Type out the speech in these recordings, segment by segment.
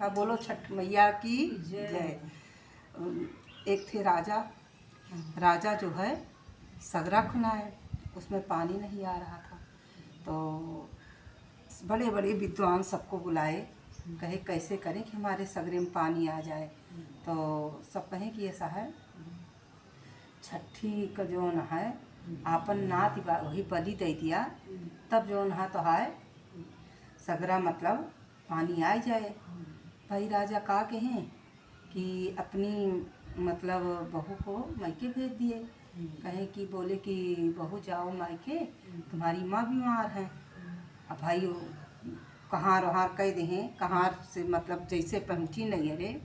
था। बोलो छठ मैया की जय। एक थे राजा। राजा जो है सगरा खुनाए, उसमें पानी नहीं आ रहा था, तो बड़े बड़े विद्वान सबको बुलाए, कहे कैसे करें कि हमारे सगरे में पानी आ जाए। तो सब कहें कि ऐसा है, छठी का जो न है आपन नात वही बलि दे दिया, तब जो न तो है सगरा मतलब पानी आ जाए। भाई राजा का कहें कि अपनी मतलब बहू को मायके भेज दिए। कहें कि बोले कि बहू जाओ मायके, तुम्हारी माँ बीमार है। अब भाई कहाँ रहार कह दें, कहाँ से मतलब जैसे पहुँची नहीं अरे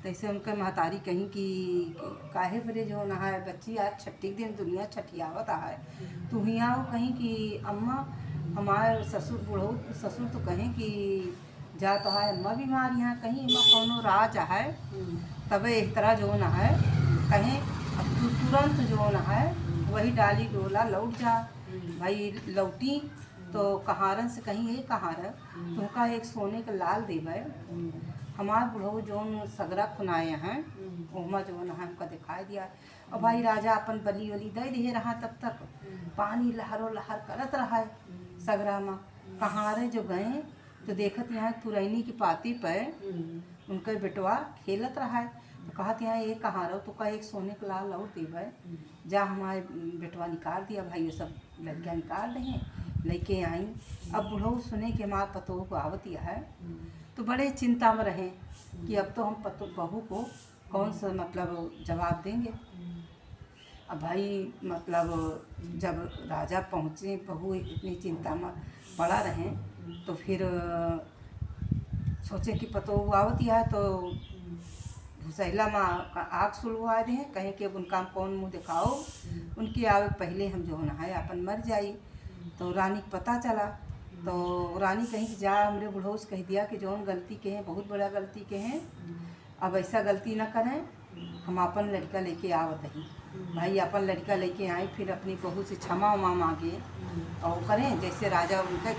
तैसे उनके महतारी कहीं कि काहे बरे जो ना है बच्ची आज छठी दिन दुनिया छठियावत है, तू ही आओ। कहीं कि अम्मा हमारे ससुर बूढ़ो ससुर तो कहें कि जा तो है अम्मा बीमार यहाँ, कहीं अम्मा कौनो राज है तबे इस तरह जो न है कहें अब तू तुरंत जो न है वही डाली डोला लौट जा। भाई लौटी तो कहारन से कहीं ये कहार तुमका एक सोने का लाल देवे, हमार बुढ़ऊ जोन सगरा खुनाए हैं ओमा जो न है हमका दिखाई दिया। और भाई राजा अपन बलि वली दे दिए रहा, तब तक पानी लहरो लहर करत रहा है सगरा में। कहारे जो गए तो देखत यहाँ तुरैनी की पाती पर उनका बेटवा खेलत रहा है, तो कहत यहाँ ये कहाँ रहो, तो कहा एक सोने का लाल और देवे, जा हमारे बेटवा निकाल दिया। भाई ये सब लड़कियाँ निकाल रहे लेके आई। अब बुढ़ऊ सुने कि हमारे पतोह को आवती है, तो बड़े चिंता में रहे कि अब तो हम पतो बहू को कौन सा मतलब जवाब देंगे। अब भाई मतलब जब राजा पहुँचे, बहू इतनी चिंता में पड़ा रहे, तो फिर सोचे कि पतो आवती है, तो भुसैला में आग सुलवा रहे हैं, कहें कि अब उनका कौन मुँह दिखाओ, उनकी आवे पहले हम जो ना है अपन मर जाई। तो रानी को पता चला, तो रानी कहीं कि जा हमरे बुढ़ऊ से कह दिया कि जौन गलती के हैं बहुत बड़ा गलती के हैं, अब ऐसा गलती ना करें, हम अपन लड़का लेके आवत ही। भाई अपन लड़का लेके आए, फिर अपनी बहू से क्षमा उमा मांगे और करें जैसे राजा उनके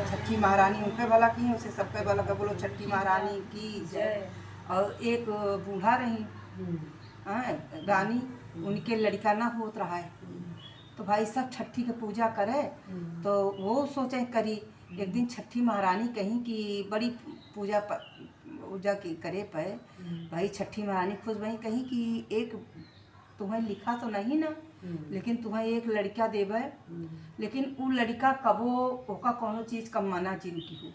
छठी महारानी उनके भला की हैं, उसे सबके भला का बोलो छठी महारानी की जय। और एक बूढ़ा रही रानी, उनके लड़का ना होत रहा है, तो भाई सब छठी की पूजा करे, तो वो सोचे करी। एक दिन छठी महारानी कहीं कि बड़ी पूजा पूजा की करे पे भाई छठी महारानी खुश भई, कहीं कि एक तुम्हें लिखा तो नहीं ना, लेकिन तुम्हें एक लड़का देवे, लेकिन वो लड़का कबो ओका कोनो चीज़ का मना जिन की हो,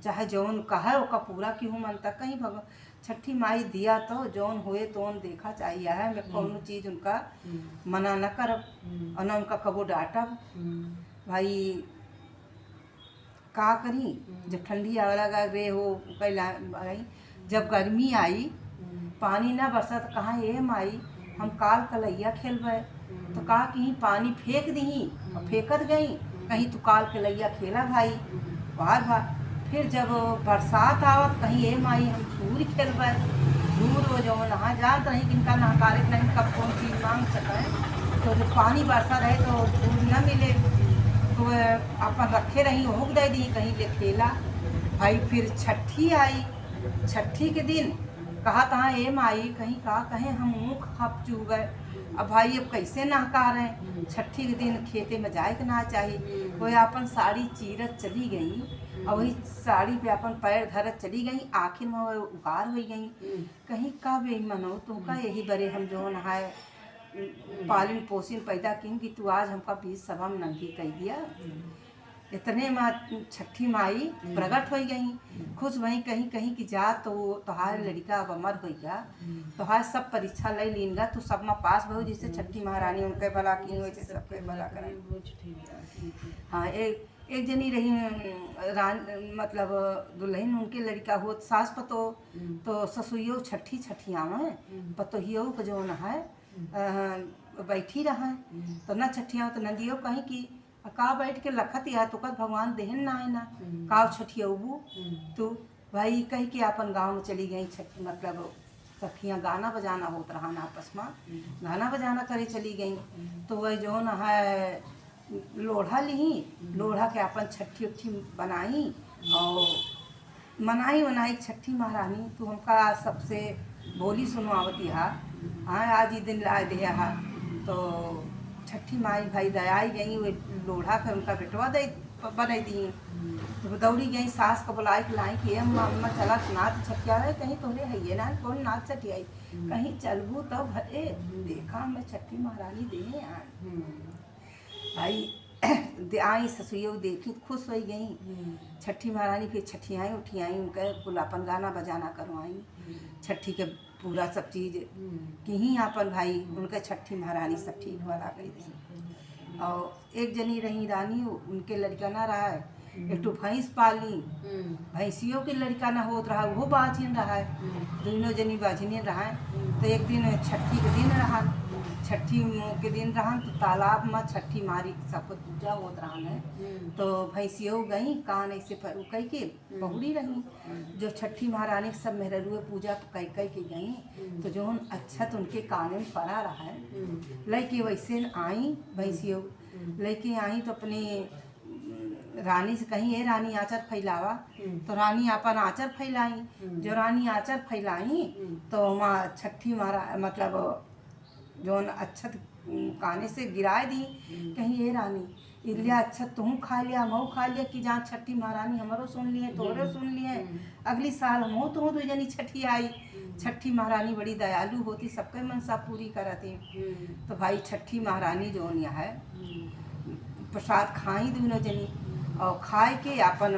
चाहे जौन कहे ओका पूरा की हूँ मनता। कहीं भगवान छठी माई दिया तो जौन होए तोन देखा चाहिए है, मैं कोनो चीज़ उनका मना न करब और न उनका कबो डांटब। भाई का करी, जब ठंडी आवे लगा रे हो कैला भाई, जब गर्मी आई पानी ना बरसा तो कहाँ ये माई हम काल कलैया खेलबे, तो कहा कहीं पानी फेंक दी और फेंकत गई, कहीं तू काल कलैया खेला भाई बार बार। फिर जब बरसात आवत कहीं ये माई हम धूल खेलबे, धूल वो जो नहा जात रही किनका नहकारे नहीं कब कौन चीज़ मांग सके, तो जब पानी बरसा रहे तो धूल न मिले तो अपन रखे रही होक दे दी कहीं ले खेला। भाई फिर छठी आई, छठी के दिन कहा तहाँ ए माई कहीं का कहें हम मुँह खप चू गए। अब भाई अब कैसे नहका रहे, छठी के दिन खेते में जाए के ना चाहिए, कोई अपन साड़ी चीरत चली गई और वही साड़ी पे अपन पैर धरत चली गई, आखिर में वो उगार हो गई। कहीं का बेईमान हो तुमका यही बरे हम जो नहाए पालिन पोसिन पैदा किन कि तू आज हमका बीच सभा में नंगी कह दिया। इतने में छठी माई प्रकट हो गई, खुश वहीं कहीं कहीं कि जा तो तोहार लड़का अब अमर हो गया, तोहार सब परीक्षा ले लीनगा, तू सब में पास बहु जिससे छठी महारानी उनके भला की वैसे सबके भला करें। हाँ एक जनी रही मतलब दुल्हन उनके लड़का हो सास पतो, तो ससुइयो छठी छठी आवे पतोहियो को जो न है बैठी रहा, तो न छठियाँ तो नदियो कहीं की का बैठ के लखत या तो कद भगवान देहन ना है ना का छठियबू तो भाई कह के अपन गाँव में चली गई। छठी मतलब सखियाँ गाना बजाना होता रहा ना, आपस में गाना बजाना करे चली गई, तो वह जो न है लोढ़ा ली, लोढ़ा के अपन छठी उठी बनाई और मनाई वनाई छठी महारानी तू हमका सबसे बोली सुनवावती हा। हाँ आज ही दिन ला दे हा तो छठी माई भाई दयाई गई वे लोढ़ा कर उनका बेटवा दे बनाई दी। तो दौड़ी गई सास को बुलाई के लाई कि अम्मा अम्मा चला नाच छठिया रहे कहीं तोहरे है ना कौन नाच छठियाई कहीं चलबू तो भले देखा मैं छठी महारानी दे भाई आई ससुइयों देखी खुश हो गई। छठी महारानी फिर छठियाई उठियाई उनका कुल अपन गाना बजाना करवाई छठी के पूरा सब चीज़ कि ही अपन भाई उनके छठी महारानी सब ठीक वाला कर दी। और एक जनी रही रानी उनके लड़का ना रहा है एक तो भैंस पाली भैंसियों के लड़का ना होत रहा वो बाझिन रहा है दोनों जनी बाझिने रहा है। तो एक दिन छठी के दिन रहा छठी के दिन रहा तो तालाब में छठी मारी सबको पूजा होत रहा है। तो भैंसियों गई कान ऐसे कह के बहुड़ी रही जो छठी महारानी सब मेहरुए पूजा कह के गई तो जो अच्छा तो उनके कान में पड़ा रहा है लेके वैसे आई भैंसियों लेके आई तो अपने रानी से कहीं ये रानी आचर फैलावा तो रानी अपन आचर फैलाई जो रानी आचर फैलाई तो वहाँ छठी मारा मतलब जो अच्छत काने से गिराए दी कहीं ये रानी इसलिए अच्छा तुम खा लिया मऊ खा लिया कि जहाँ छठी महारानी हमारो सुन लिए तोरे सुन लिए अगली साल हम तो दो जनी छठी आई। छठी महारानी बड़ी दयालु होती सबके मनसा पूरी करती। तो भाई छठी महारानी जो है प्रसाद खाई दोनों जनी और खाए के अपन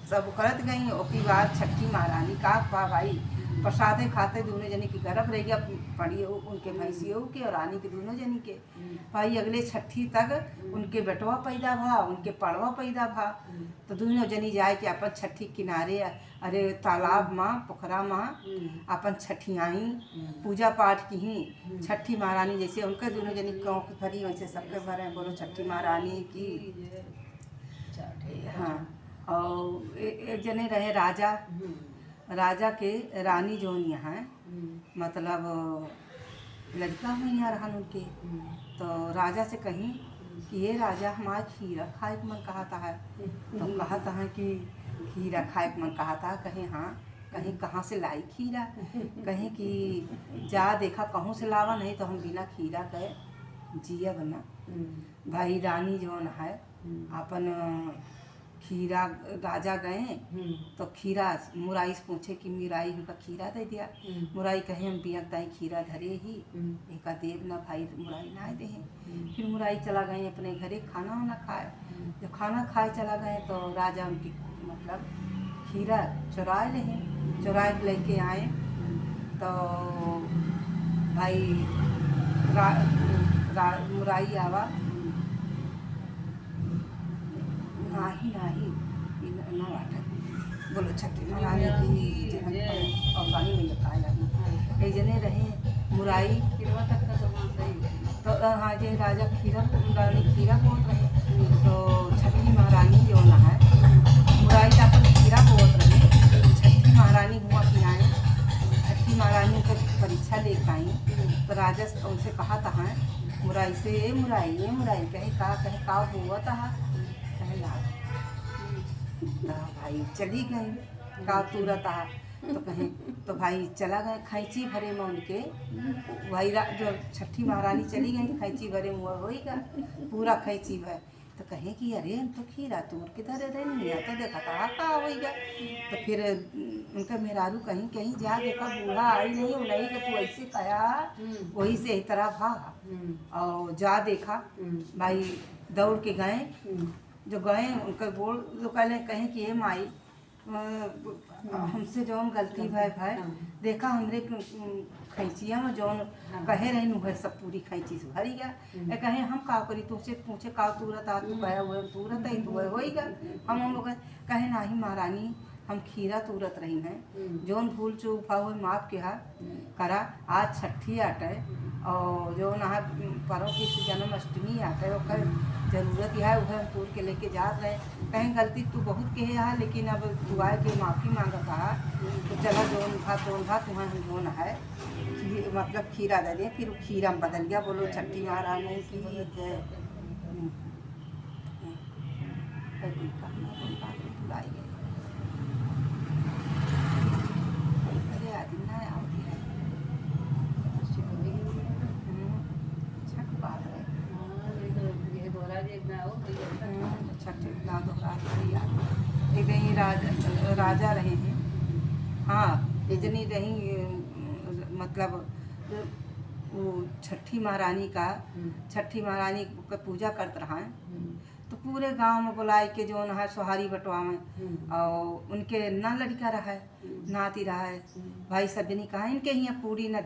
सब करत गई उसके बाद छठी महारानी का भाई प्रसादे खाते दोनों जनी की गर्भ रह गया पड़ी उनके भैंसियों के और रानी के दोनों जनी के भाई अगले छठी तक उनके बेटवा पैदा भा उनके पड़वा पैदा भा। तो दोनों जनी जाए के अपन छठी किनारे अरे तालाब माँ पोखरा माँ अपन छठियाई पूजा पाठ की ही छठी महारानी जैसे उनके दोनों जनी गाँव की भरी वैसे सबके भरे बोलो छठी महारानी की। हाँ और एक जने रहे राजा राजा के रानी जोन यहाँ मतलब लड़का हुई यहाँ रहन उनके तो राजा से कहीं कि ये राजा हमारा खीरा खाए के मन कहता है तो कहता है कि खीरा खाए के मन कहता है कहीं हाँ कहीं कहाँ से लाई खीरा कहीं कि जा देखा कहूँ से लावा नहीं तो हम बिना खीरा के जिया बना। भाई रानी जोन है अपन खीरा राजा गए तो खीरा मुराई से पूछे कि मुराई उनका खीरा दे दिया मुराई कहे हम बियक दाई खीरा धरे ही एक देव ना भाई मुराई ना दे। फिर मुराई चला गए अपने घरे खाना वाना खाए जब खाना खाए चला गए तो राजा उनकी मतलब खीरा चुराए लेके आए तो भाई मुराई आवा नाही ना वाटा बोलो छठी महारानी की और पानी में खाया कई जने रहे मुराई तो हाँ जे राजा खीरा रानी खीरा बहुत रहे तो छठी महारानी जो ना है मुराई का अपन खीरा बहुत रहे छठी महारानी हुआ कि आए छठी महारानी को परीक्षा लेकर आई तो राजा उनसे कहा था मुराई से ये मुराई कहीं का हुआ था ला भाई चली गई का तुरंत आ तो कहीं तो भाई चला गए खैंची भरे में उनके भाई जो छठी महारानी चली गई खैंची भरे में होगा पूरा खैंची भर तो कहे कि अरे हम तो खीरा तोड़ के धरे रहे नहीं तो देखा था का होगा। तो फिर उनका मेहरारू कहीं जा देखा बूढ़ा आई नहीं कि तू ऐसे कया वही से एक तरह भागा और जा देखा भाई दौड़ के गए जो गए उनका बोल जो कहें कि ये माई हमसे जौन गलती भाई देखा हमरे खैचिया में जौन कहे रही नु सब पूरी खैची से भरी गया कहे हम का करी तुझसे पूछे का तुरंत आ तू कहे हुए तुरंत ही तू होगा हम लोग कहे नाही महारानी हम खीरा तुरत रही हैं जौन भूल चूक हुए माफ के करा आज छठी आटे और जो ना परों की जन्माष्टमी आटे ओकर जरूरत है वह हम तोड़ के लेके जा रहे कहीं गलती तू बहुत के है लेकिन अब तू आए के माफ़ी मांगा कहा तो चला जोन भात वहाँ हम जोन है मतलब खीरा दे दें फिर खीरा में बदल गया बोलो छठी महारानी की जय बुलाई गई। राजा रहे हैं। हाँ इतनी रही मतलब वो छठी महारानी का पूजा करते रहा तो पूरे गांव में बुलाए के जो है सोहारी बटवावे और उनके ना लड़का रहा है नाती रहा है भाई सब जनी कहा इनके यहाँ पूरी न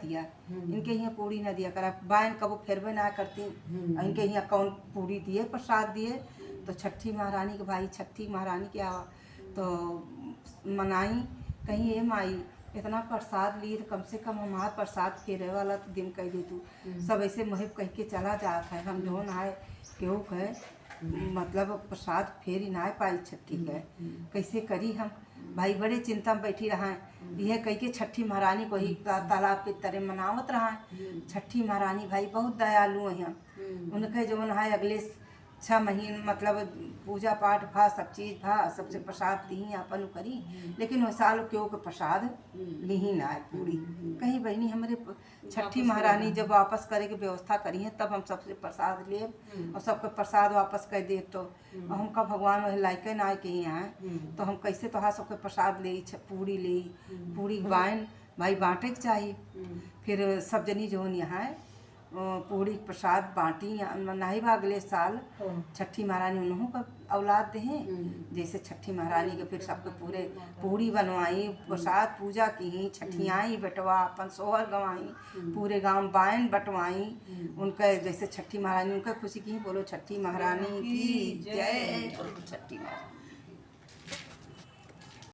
दिया करा बायन कबो फेरबे ना करती इनके यहाँ कौन पूरी दिए प्रसाद दिए तो छठी महारानी के भाई छठी महारानी के आवा तो मनाई कहीं ये माई इतना प्रसाद ली तो कम से कम हमारा प्रसाद फेरे वाला तो दिन कह दे तू सब ऐसे मुहिब कह के चला जात है हम जो ना केहू कहे मतलब प्रसाद फेर ही ना पाई छठी के कैसे करी हम भाई बड़े चिंता में बैठी रहा यह कह के छठी महारानी को ही तालाब के तरह मनावत रहा छठी महारानी भाई बहुत दयालु हैं उनके जो है अगले 6 महीने मतलब पूजा पाठ भा सब चीज़ भा सबसे प्रसाद दी अपन करी लेकिन वह साल क्यों के प्रसाद ली ही ना है पूरी कहीं बहनी हमारे छठी महारानी जब वापस करे के व्यवस्था करी है तब हम सबसे प्रसाद ले और सबके प्रसाद वापस कर दे तो हमका भगवान वह लायके ना के यहाँ तो हम कैसे तो सबके प्रसाद ले पूरी बाइन भाई बांटे के चाहिए फिर सब जनी जो यहाँ पूरी प्रसाद बांटी नहीं बा अगले साल छठी महारानी उन्हों का औलाद दे जैसे छठी महारानी के फिर सबके पूरे पूरी बनवाई प्रसाद पूजा की छठियाई बटवा अपन सोहर गवाई पूरे गांव बायन बटवाई उनके जैसे छठी महारानी उनका खुशी की बोलो छठी महारानी की जय छठी महारानी।